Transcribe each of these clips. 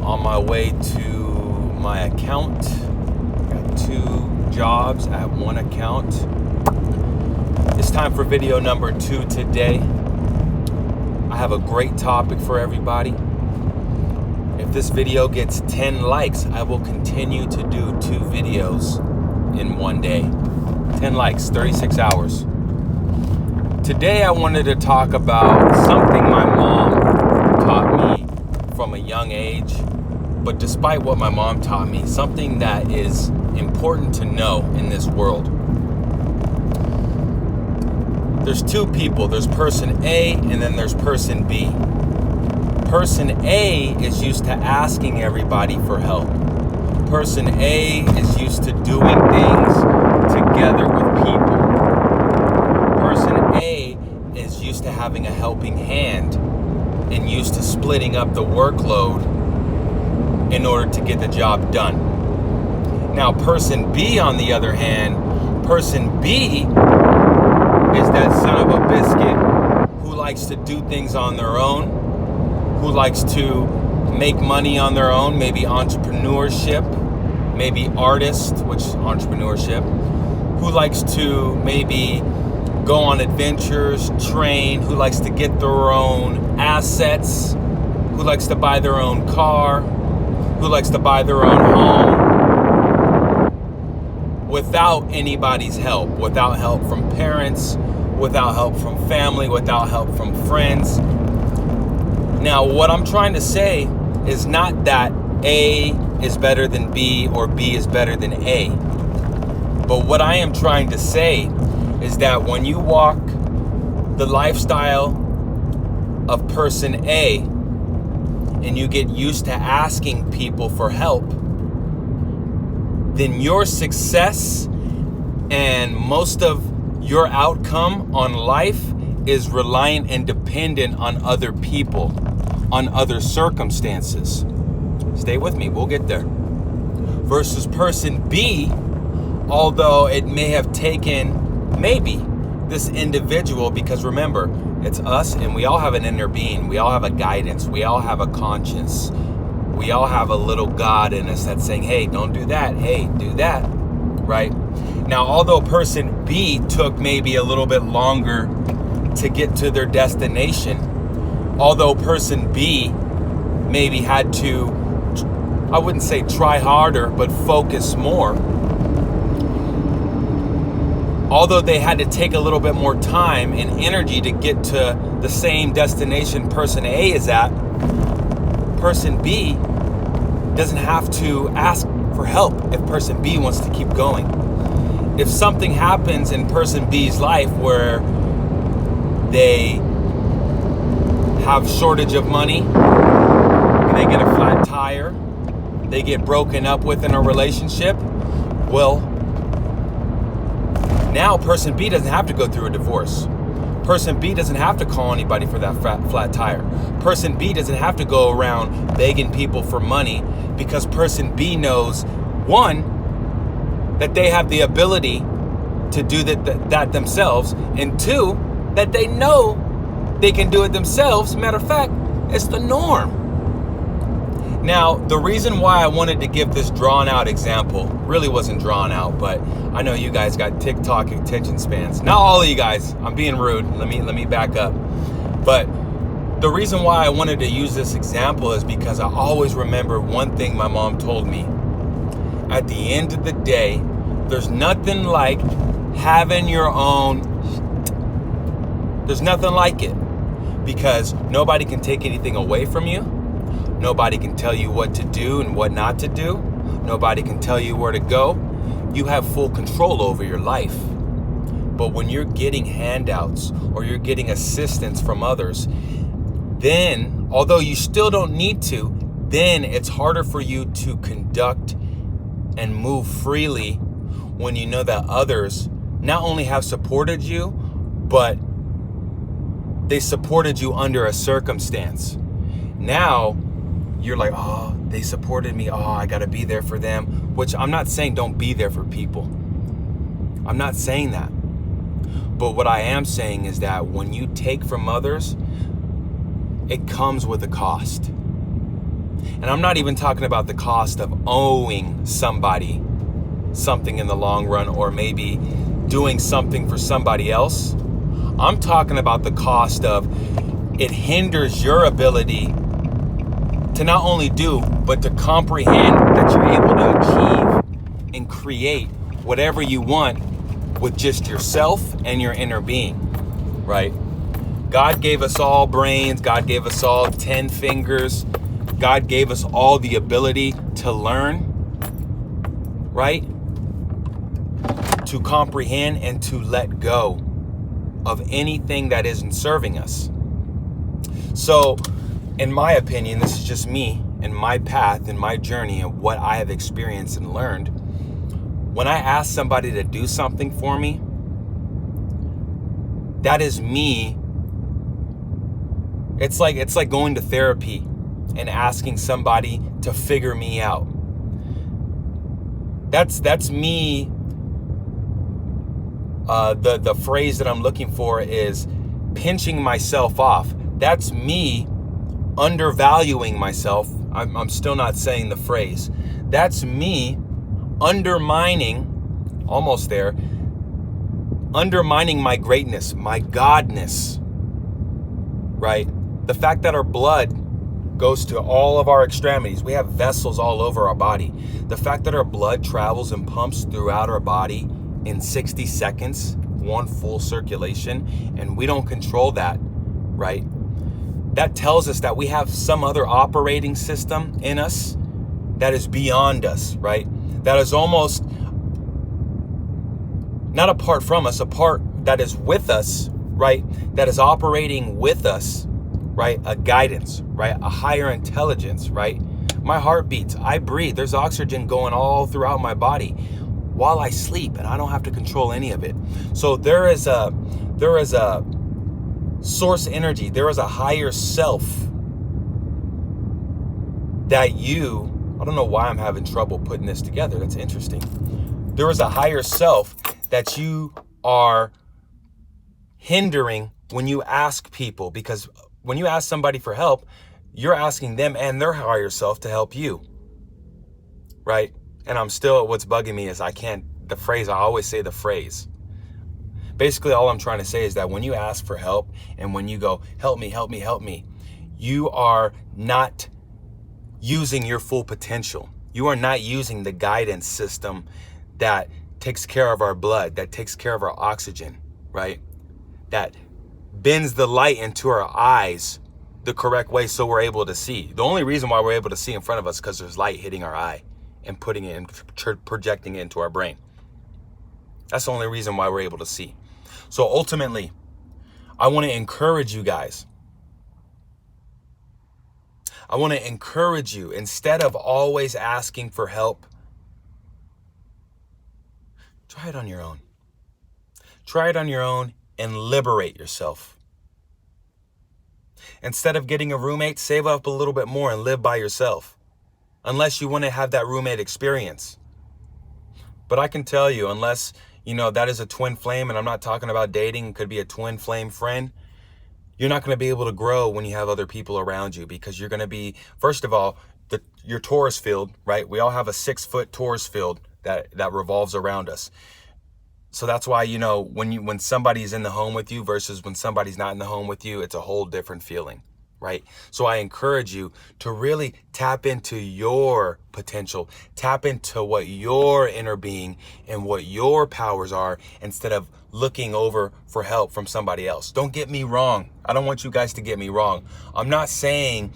on my way to my account. Got 2 jobs at one account. It's time for video number 2 today. I have a great topic for everybody. If this video gets 10 likes, I will continue to do 2 videos in one day. 10 likes, 36 hours. Today I wanted to talk about something my mom taught me from a young age. But despite what my mom taught me, something that is important to know in this world. There's 2 people. There's person A and then there's person B. Person A is used to asking everybody for help. Person A is used to doing things together with people. Person A is used to having a helping hand and used to splitting up the workload in order to get the job done. Now, person B, on the other hand, person B is that son of a biscuit who likes to do things on their own, who likes to make money on their own, maybe entrepreneurship, maybe artist, which is entrepreneurship, who likes to maybe go on adventures, train, who likes to get their own assets, who likes to buy their own car, who likes to buy their own home without anybody's help, without help from parents, without help from family, without help from friends. Now, what I'm trying to say is not that A is better than B or B is better than A. But what I am trying to say is that when you walk the lifestyle of person A and you get used to asking people for help, then your success and most of your outcome on life is reliant and dependent on other people, on other circumstances. Stay with me, we'll get there. Versus person B, although it may have taken maybe this individual, because remember, it's us and we all have an inner being, we all have a guidance, we all have a conscience, we all have a little God in us that's saying, hey, don't do that, hey, do that, right? Now, although person B took maybe a little bit longer to get to their destination, although person B maybe had to, I wouldn't say try harder, but focus more, although they had to take a little bit more time and energy to get to the same destination person A is at, person B doesn't have to ask for help if person B wants to keep going. If something happens in person B's life where they have shortage of money, they get a flat tire, they get broken up with in a relationship, well, now person B doesn't have to go through a divorce. Person B doesn't have to call anybody for that flat tire. Person B doesn't have to go around begging people for money because person B knows, one, that they have the ability to do that themselves, and 2, that they know they can do it themselves. Matter of fact, it's the norm. Now, the reason why I wanted to give this drawn out example really wasn't drawn out, but I know you guys got TikTok attention spans. Not all of you guys, I'm being rude. Let me back up. But the reason why I wanted to use this example is because I always remember one thing my mom told me. At the end of the day, there's nothing like having your own. There's nothing like it, because nobody can take anything away from you. Nobody can tell you what to do and what not to do. Nobody can tell you where to go. You have full control over your life. But when you're getting handouts or you're getting assistance from others, then, although you still don't need to, then it's harder for you to conduct and move freely when you know that others not only have supported you, but they supported you under a circumstance. Now, you're like, oh, they supported me. Oh, I got to be there for them. Which I'm not saying don't be there for people. I'm not saying that. But what I am saying is that when you take from others, it comes with a cost. And I'm not even talking about the cost of owing somebody something in the long run, or maybe doing something for somebody else. I'm talking about the cost of it hinders your ability to not only do, but to comprehend that you're able to achieve and create whatever you want with just yourself and your inner being, right? God gave us all brains. God gave us all 10 fingers. God gave us all the ability to learn, right? To comprehend and to let go of anything that isn't serving us. So, in my opinion, this is just me and my path and my journey and what I have experienced and learned. When I ask somebody to do something for me, that is me. It's like going to therapy and asking somebody to figure me out. That's me. The phrase that I'm looking for is pinching myself off. That's me undervaluing myself. I'm still not saying the phrase. That's me undermining, almost there, undermining my greatness, my godness, right? The fact that our blood goes to all of our extremities. We have vessels all over our body. The fact that our blood travels and pumps throughout our body in 60 seconds, one full circulation, and we don't control that, right? That tells us that we have some other operating system in us that is beyond us, right? That is almost not apart from us, a part that is with us, right? That is operating with us, right? A guidance, right? A higher intelligence, right? My heart beats, I breathe, there's oxygen going all throughout my body while I sleep, and I don't have to control any of it. So there is a source energy, there is a higher self that I don't know why I'm having trouble putting this together. That's interesting. There is a higher self that you are hindering when you ask people, because when you ask somebody for help, you're asking them and their higher self to help you, right? And what's bugging me is I always say the phrase. Basically, all I'm trying to say is that when you ask for help and when you go, help me, help me, help me, you are not using your full potential. You are not using the guidance system that takes care of our blood, that takes care of our oxygen, right? That bends the light into our eyes the correct way so we're able to see. The only reason why we're able to see in front of us is because there's light hitting our eye and putting it and projecting it into our brain. That's the only reason why we're able to see. So ultimately, I want to encourage you guys. I want to encourage you, instead of always asking for help, try it on your own. Try it on your own and liberate yourself. Instead of getting a roommate, save up a little bit more and live by yourself. Unless you want to have that roommate experience. But I can tell you, unless, that is a twin flame, and I'm not talking about dating, it could be a twin flame friend, you're not going to be able to grow when you have other people around you, because you're going to be, first of all, your Taurus field, right? We all have a 6-foot Taurus field that revolves around us. So that's why, when somebody's in the home with you versus when somebody's not in the home with you, it's a whole different feeling, right? So I encourage you to really tap into your potential, tap into what your inner being and what your powers are, instead of looking over for help from somebody else. Don't get me wrong. I don't want you guys to get me wrong. I'm not saying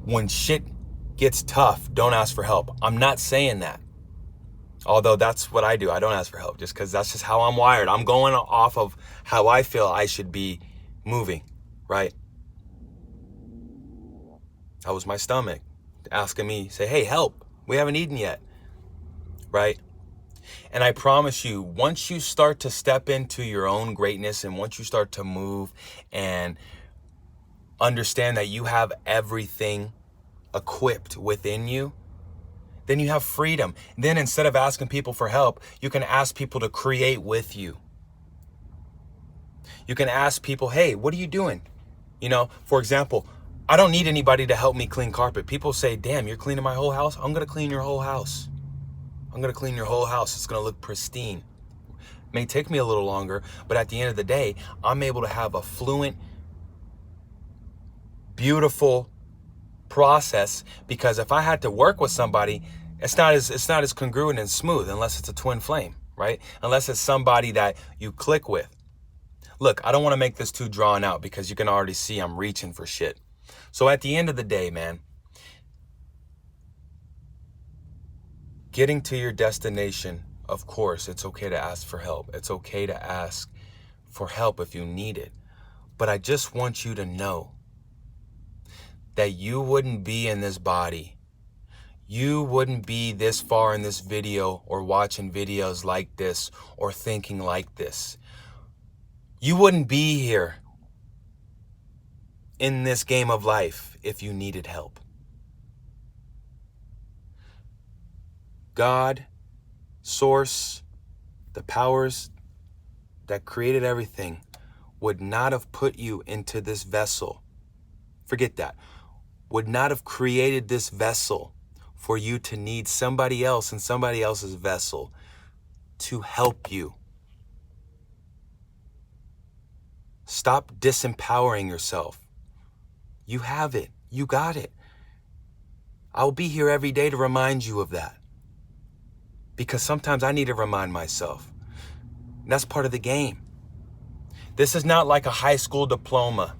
when shit gets tough, don't ask for help. I'm not saying that. Although that's what I do. I don't ask for help just because that's just how I'm wired. I'm going off of how I feel I should be moving, right? That was my stomach asking me, say, hey, help. We haven't eaten yet, right? And I promise you, once you start to step into your own greatness and once you start to move and understand that you have everything equipped within you, then you have freedom. Then instead of asking people for help, you can ask people to create with you. You can ask people, hey, what are you doing? For example, I don't need anybody to help me clean carpet. People say, damn, you're cleaning my whole house? I'm going to clean your whole house. I'm going to clean your whole house. It's going to look pristine. May take me a little longer, but at the end of the day, I'm able to have a fluent, beautiful process, because if I had to work with somebody, it's not as congruent and smooth unless it's a twin flame, right? Unless it's somebody that you click with. Look, I don't want to make this too drawn out because you can already see I'm reaching for shit. So at the end of the day, man, getting to your destination, of course, it's okay to ask for help. It's okay to ask for help if you need it. But I just want you to know that you wouldn't be in this body. You wouldn't be this far in this video or watching videos like this or thinking like this. You wouldn't be here in this game of life if you needed help. God, Source, the powers that created everything would not have put you into this vessel. Forget that. Would not have created this vessel for you to need somebody else in somebody else's vessel to help you. Stop disempowering yourself. You have it. You got it. I'll be here every day to remind you of that. Because sometimes I need to remind myself. And that's part of the game. This is not like a high school diploma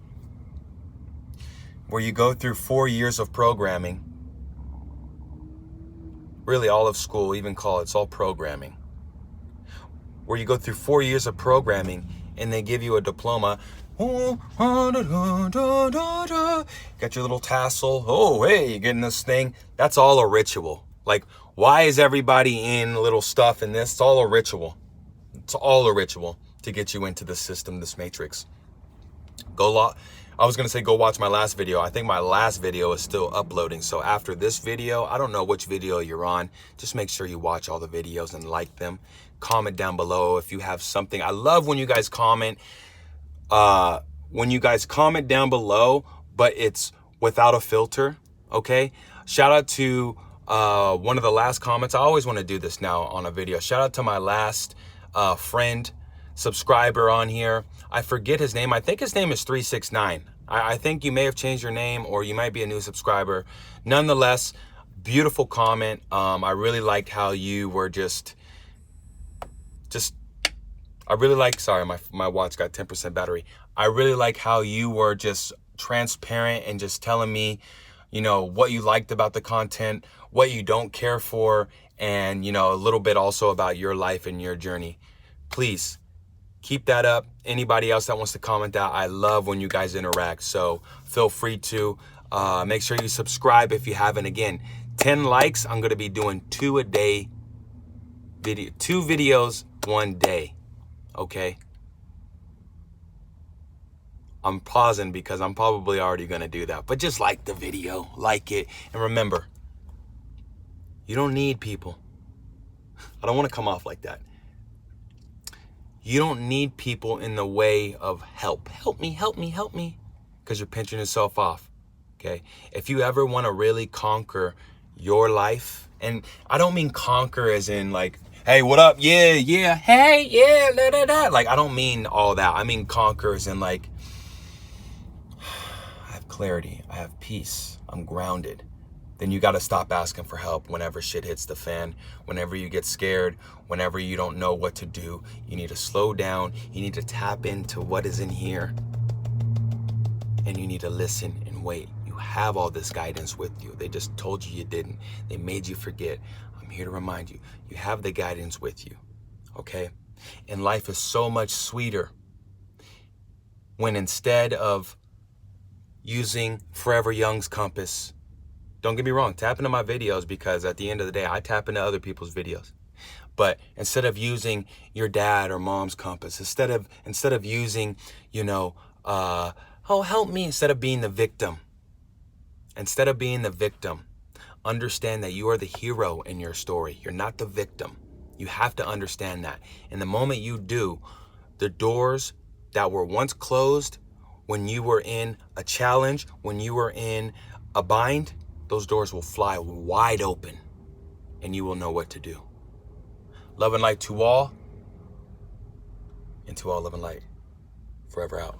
where you go through 4 years of programming. Really, all of school, even college, it's all programming. Where you go through 4 years of programming and they give you a diploma. Got your little tassel. Oh, hey, you're getting this thing. That's all a ritual. Like, why is everybody in little stuff in this? It's all a ritual. It's all a ritual to get you into the system, this matrix. I was going to say go watch my last video. I think my last video is still uploading. So after this video, I don't know which video you're on. Just make sure you watch all the videos and like them. Comment down below if you have something. I love when you guys comment. When you guys comment down below, but it's without a filter, okay? Shout out to one of the last comments. I always want to do this now on a video. Shout out to my last friend, subscriber on here. I forget his name. I think his name is 369. I think you may have changed your name or you might be a new subscriber. Nonetheless, beautiful comment. I really liked how you were I really like, sorry, my watch got 10% battery. I really like how you were just transparent and just telling me, you know, what you liked about the content, what you don't care for, and, you know, a little bit also about your life and your journey. Please keep that up. Anybody else that wants to comment that, I love when you guys interact. So feel free to make sure you subscribe if you haven't. Again, 10 likes, I'm going to be doing 2 videos one day. Okay. I'm pausing because I'm probably already going to do that. But just like the video, like it. And remember, you don't need people. I don't want to come off like that. You don't need people in the way of help. Help me, help me, help me. Because you're pinching yourself off. Okay. If you ever want to really conquer your life, and I don't mean conquer as in like, hey, what up? Yeah, yeah. Hey, yeah, da, da, da. Like, I don't mean all that. I mean conquer as in like, I have clarity. I have peace. I'm grounded. Then you got to stop asking for help whenever shit hits the fan, whenever you get scared, whenever you don't know what to do. You need to slow down. You need to tap into what is in here. And you need to listen and wait. You have all this guidance with you. They just told you didn't. They made you forget. I'm here to remind you. You have the guidance with you. Okay? And life is so much sweeter when instead of using Forever Young's compass, don't get me wrong, tap into my videos because at the end of the day, I tap into other people's videos. But instead of using your dad or mom's compass, instead of using, you know, oh, help me, instead of being the victim, understand that you are the hero in your story. You're not the victim. You have to understand that. And the moment you do, the doors that were once closed when you were in a challenge, when you were in a bind, those doors will fly wide open and you will know what to do. Love and light to all, and to all love and light. Forever out.